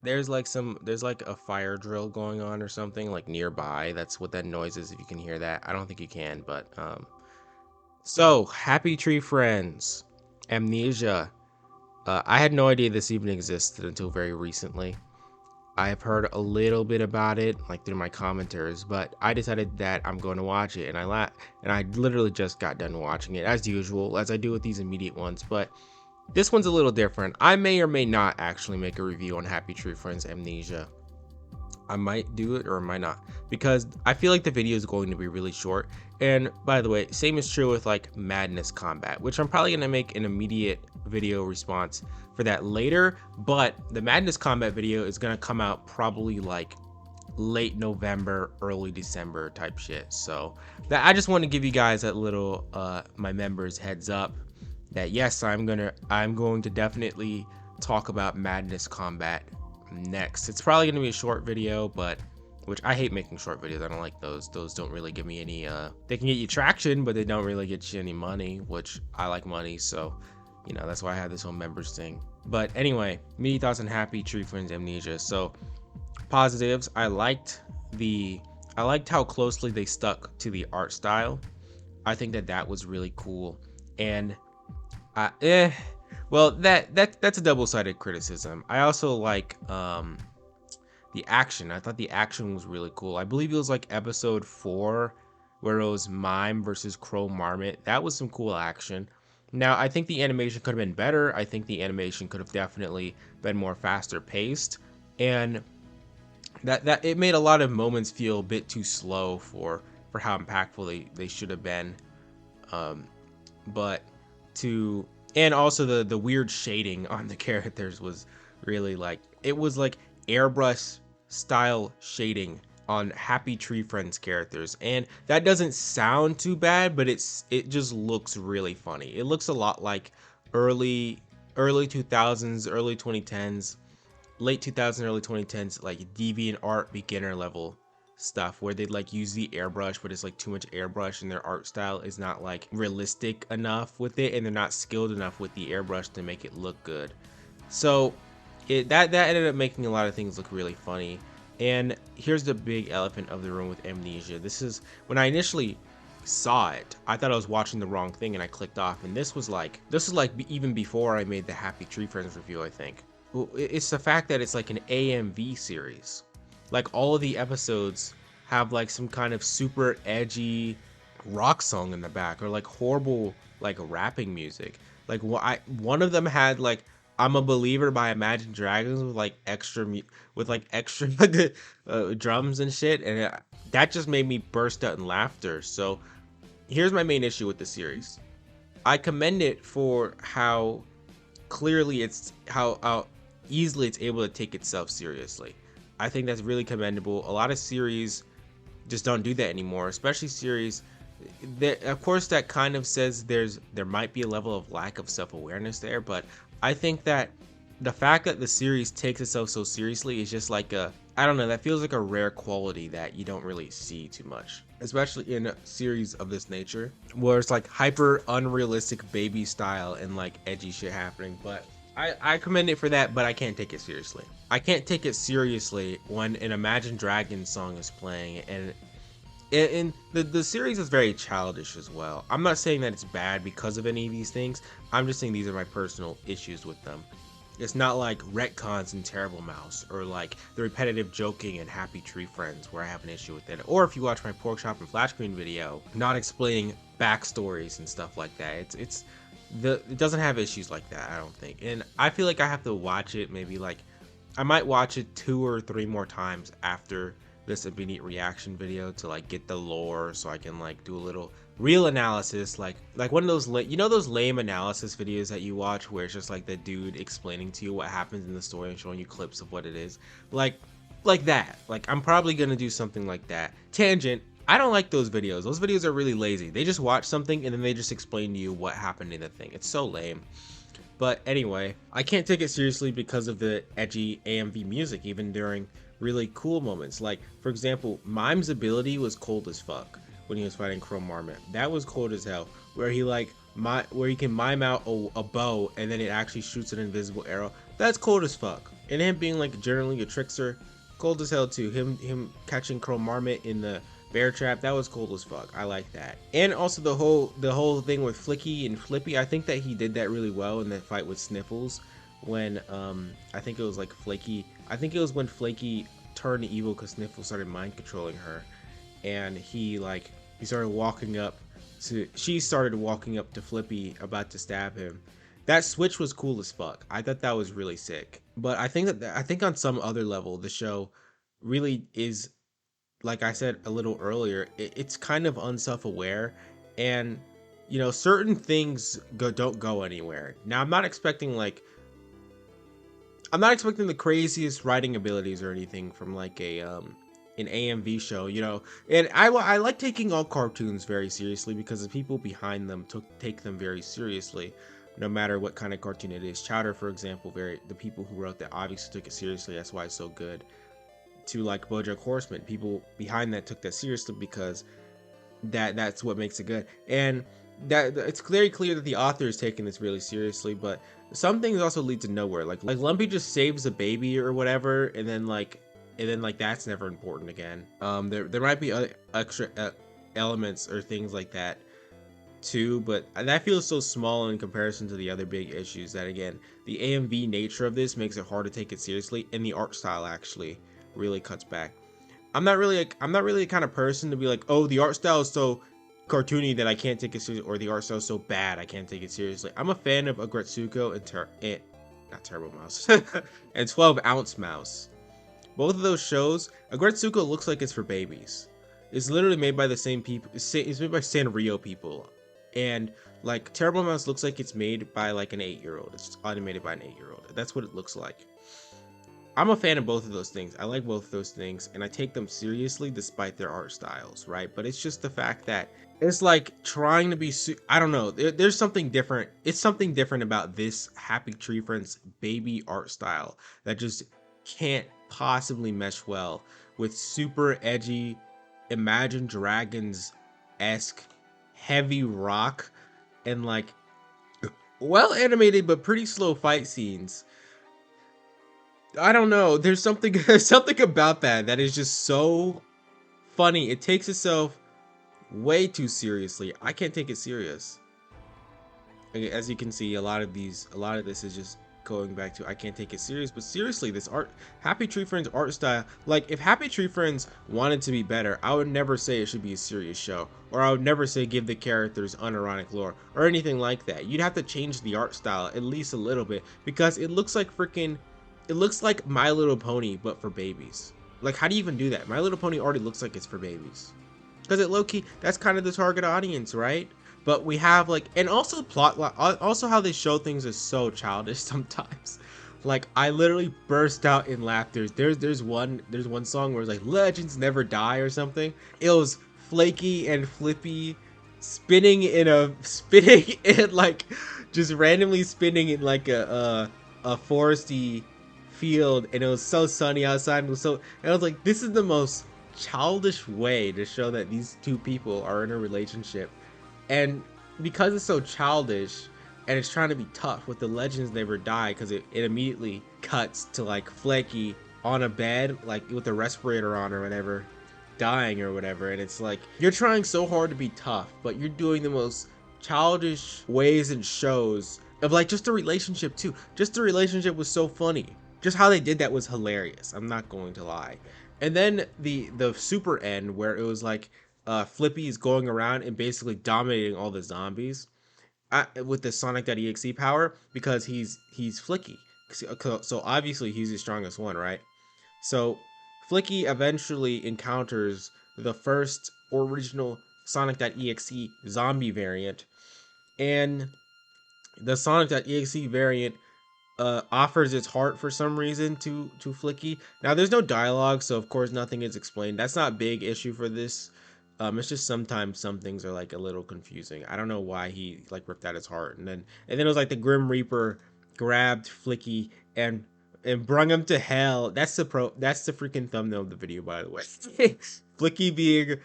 there's like a fire drill going on or something like nearby. That's what that noise is, if you can hear that. I don't think you can, but so happy tree friends. Amnesia. I had no idea this even existed until very recently. I have heard a little bit about it, like through my commenters, but I decided that I'm going to watch it, and I literally just got done watching it as usual, as I do with these immediate ones. But this one's a little different. I may or may not actually make a review on Happy Tree Friends Amnesia. I might do it or I might not, because I feel like the video is going to be really short. And by the way, same is true with like Madness Combat, which I'm probably going to make an immediate video response for that later. But the Madness Combat video is going to come out probably like late November, early December type shit. So that I just want to give you guys that little my members heads up that yes, I'm going to definitely talk about Madness Combat next. It's probably gonna be a short video, but which I hate making short videos. I don't like those. Those don't really give me any they can get you traction, but they don't really get you any money, which I like money, so you know, that's why I have this whole members thing. But anyway, me thoughts on Happy Tree Friends Amnesia. So positives, I liked how closely they stuck to the art style. I think that that was really cool. And I well, that's a double-sided criticism. I also like the action. I thought the action was really cool. I believe it was like episode 4 where it was Mime versus Crow Marmot. That was some cool action. Now, I think the animation could have been better. I think the animation could have definitely been more faster paced, and that it made a lot of moments feel a bit too slow for how impactful they should have been. But to and also the weird shading on the characters was really like, it was like airbrush style shading on Happy Tree Friends characters, and that doesn't sound too bad, but it just looks really funny. It looks a lot like early 2000s, early 2010s, late 2000s, early 2010s, like deviant art beginner level stuff where they like use the airbrush, but it's like too much airbrush and their art style is not like realistic enough with it, and they're not skilled enough with the airbrush to make it look good. So that ended up making a lot of things look really funny. And here's the big elephant of the room with Amnesia. This is when I initially saw it, I thought I was watching the wrong thing and I clicked off, and this was like even before I made the Happy Tree Friends review, I think. Well, it's the fact that it's like an AMV series. Like all of the episodes have like some kind of super edgy rock song in the back, or like horrible like rapping music. Like one of them had like "I'm a Believer" by Imagine Dragons with like extra drums and shit, and that just made me burst out in laughter. So here's my main issue with the series. I commend it for how clearly it's how easily it's able to take itself seriously. I think that's really commendable. A lot of series just don't do that anymore, especially series that, of course, that kind of says there might be a level of lack of self-awareness there, but I think that the fact that the series takes itself so seriously is just like I don't know, that feels like a rare quality that you don't really see too much, especially in a series of this nature where it's like hyper unrealistic baby style and like edgy shit happening. But I commend it for that, but I can't take it seriously. I can't take it seriously when an Imagine Dragons song is playing, and the series is very childish as well. I'm not saying that it's bad because of any of these things. I'm just saying these are my personal issues with them. It's not like retcons in Terrible Mouse, or like the repetitive joking in Happy Tree Friends where I have an issue with it. Or if you watch my Pork Chop and Flash Screen video, not explaining backstories and stuff like that. It doesn't have issues like that, I don't think. And I feel like I have to watch it maybe like, I might watch it 2 or 3 more times after this immediate reaction video to like get the lore, so I can like do a little real analysis, like one of those those lame analysis videos that you watch where it's just like the dude explaining to you what happens in the story and showing you clips of what it is, like that. Like I'm probably gonna do something like that. Tangent, I don't like those videos. Those videos are really lazy. They just watch something and then they just explain to you what happened in the thing. It's so lame. But anyway, I can't take it seriously because of the edgy AMV music, even during really cool moments. Like, for example, Mime's ability was cold as fuck when he was fighting Crow Marmot. That was cold as hell. Where he where he can mime out a bow and then it actually shoots an invisible arrow. That's cold as fuck. And him being like generally a trickster, cold as hell too. Him catching Crow Marmot in the bear trap, that was cold as fuck. I like that. And also the whole thing with Flicky and Flippy, I think that he did that really well in that fight with Sniffles when I think it was like Flaky. I think it was when Flaky turned evil because Sniffles started mind controlling her, and he started walking up she started walking up to Flippy about to stab him. That switch was cool as fuck. I thought that was really sick. But I think on some other level the show really is, like I said a little earlier, it's kind of unself-aware, and certain things don't go anywhere. Now I'm not expecting the craziest writing abilities or anything from like a an AMV show, And I like taking all cartoons very seriously because the people behind them take them very seriously, no matter what kind of cartoon it is. Chowder, for example, the people who wrote that obviously took it seriously. That's why it's so good. To like BoJack Horseman, people behind that took that seriously because that's what makes it good. And that it's very clear that the author is taking this really seriously, but some things also lead to nowhere. Like Lumpy just saves a baby or whatever, and then that's never important again. There might be other extra elements or things like that too, but that feels so small in comparison to the other big issues that, again, the AMV nature of this makes it hard to take it seriously, and the art style actually really cuts back. I'm not really the kind of person to be like, oh, the art style is so cartoony that I can't take it seriously, or the art style is so bad I can't take it seriously. I'm a fan of Agretsuko and not Turbo Mouse and 12 Ounce Mouse. Both of those shows, Agretsuko looks like it's for babies. It's literally made by the same people. It's made by Sanrio people, and like Terrible Mouse looks like it's made by like an 8-year-old. It's animated by an 8-year-old. That's what it looks like. I'm a fan of both of those things. I like both of those things, and I take them seriously despite their art styles, right? But it's just the fact that it's like trying to be. I don't know. There's something different. It's something different about this Happy Tree Friends baby art style that just can't possibly mesh well with super edgy Imagine Dragons esque heavy rock and like well animated but pretty slow fight scenes. I don't know. There's something there's something about that is just so funny. It takes itself way too seriously. I can't take it serious. As you can see, a lot of this is just going back to I can't take it serious. But seriously, this art, Happy Tree Friends art style, like if Happy Tree Friends wanted to be better, I would never say it should be a serious show, or I would never say give the characters unironic lore or anything like that. You'd have to change the art style at least a little bit because it looks like it looks like My Little Pony but for babies. Like, how do you even do that? My Little Pony already looks like it's for babies. Because it low-key, that's kind of the target audience, right? But we have like, and also plot, also how they show things is so childish sometimes. Like I literally burst out in laughter. There's one song where it's like legends never die or something. It was Flaky and Flippy spinning in like just randomly spinning in like a foresty field, and it was so sunny outside, and I was like, this is the most childish way to show that these two people are in a relationship. And because it's so childish and it's trying to be tough with the legends never die, because it immediately cuts to like Flaky on a bed like with a respirator on or whatever, dying or whatever, and it's like you're trying so hard to be tough but you're doing the most childish ways and shows of like just the relationship too. Just the relationship was so funny. Just how they did that was hilarious, I'm not going to lie. And then the super end where it was like Flippy is going around and basically dominating all the zombies with the Sonic.exe power because he's Flicky. So obviously he's the strongest one, right? So Flicky eventually encounters the first original Sonic.exe zombie variant, and the Sonic.exe variant offers its heart for some reason to Flicky. Now there's no dialogue, so of course nothing is explained. That's not a big issue for this. It's just sometimes some things are like a little confusing. I don't know why he like ripped out his heart, and then it was like the Grim Reaper grabbed Flicky and brung him to hell. That's the freaking thumbnail of the video, by the way. Flicky being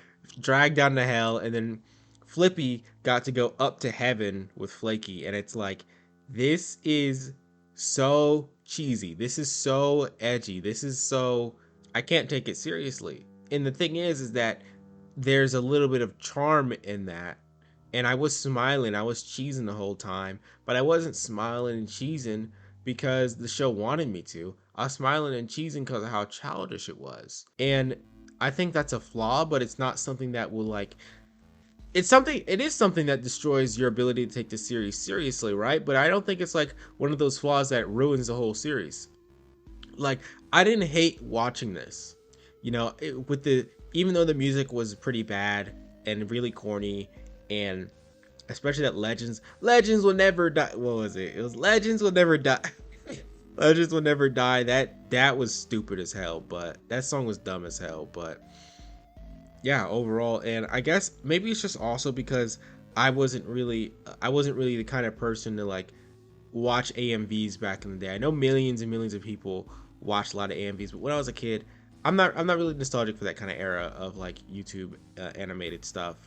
dragged down to hell, and then Flippy got to go up to heaven with Flaky, and it's like this is so cheesy. This is so edgy. This is so, I can't take it seriously. And the thing is that there's a little bit of charm in that. And I was smiling, I was cheesing the whole time, but I wasn't smiling and cheesing because the show wanted me to. I was smiling and cheesing because of how childish it was. And I think that's a flaw, but it's not something that will like, it is something that destroys your ability to take the series seriously, right? But I don't think it's like one of those flaws that ruins the whole series. Like, I didn't hate watching this, with the, even though the music was pretty bad and really corny, and especially that legends will never die. What was it? It was legends will never die. Legends will never die. That was stupid as hell, but that song was dumb as hell. But yeah, overall, and I guess maybe it's just also because I wasn't really the kind of person to like watch AMVs back in the day. I know millions and millions of people watched a lot of AMVs, but when I was a kid, I'm not really nostalgic for that kind of era of like YouTube animated stuff,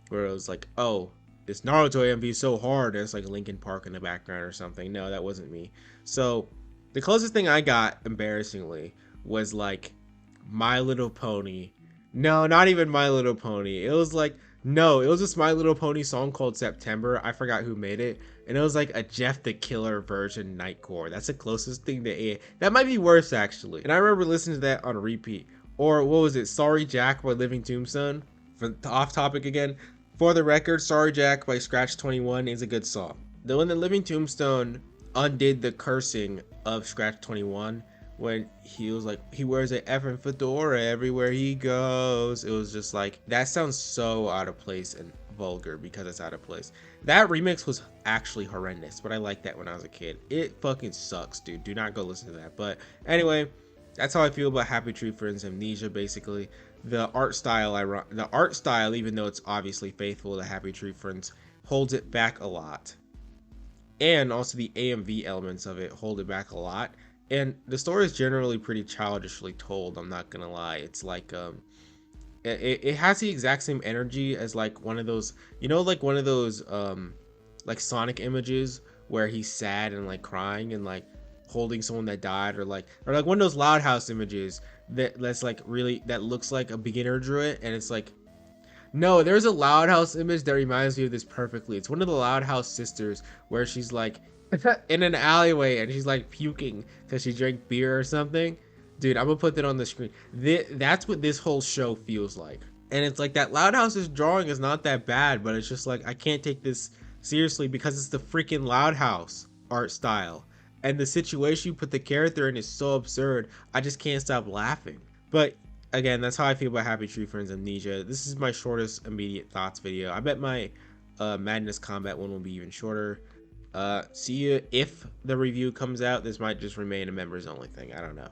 where it was like, oh, this Naruto AMV is so hard, and it's like Linkin Park in the background or something. No, that wasn't me. So the closest thing I got, embarrassingly, was like My Little Pony. No, not even My Little Pony. It was like, no, it was this My Little Pony song called September. I forgot who made it. And it was like a Jeff the Killer version Nightcore. That's the closest thing to A. That might be worse, actually. And I remember listening to that on repeat. Or what was it? Sorry Jack by Living Tombstone. For off topic again. For the record, Sorry Jack by Scratch 21 is a good song. Though when the Living Tombstone undid the cursing of Scratch 21, when he was like, he wears an effing fedora everywhere he goes, it was just like, that sounds so out of place and vulgar because it's out of place. That remix was actually horrendous, but I liked that when I was a kid. It fucking sucks, dude. Do not go listen to that. But anyway, that's how I feel about Happy Tree Friends Amnesia. Basically, the art style, even though it's obviously faithful to Happy Tree Friends, holds it back a lot. And also the AMV elements of it hold it back a lot. And the story is generally pretty childishly told, I'm not gonna lie. It's like it has the exact same energy as like one of those, like one of those like Sonic images where he's sad and like crying and like holding someone that died, or like one of those Loud House images that's like really, that looks like a beginner drew it, and it's like, no, there's a Loud House image that reminds me of this perfectly. It's one of the Loud House sisters where she's like in an alleyway and she's like puking because she drank beer or something. Dude, I'm gonna put that on the screen. That's what this whole show feels like. And it's like that Loud House's drawing is not that bad, but it's just like, I can't take this seriously because it's the freaking Loud House art style. And the situation you put the character in is so absurd, I just can't stop laughing. But again, that's how I feel about Happy Tree Friends Amnesia. This is my shortest immediate thoughts video. I bet my Madness Combat one will be even shorter. See you if the review comes out. This might just remain a members only thing. I don't know.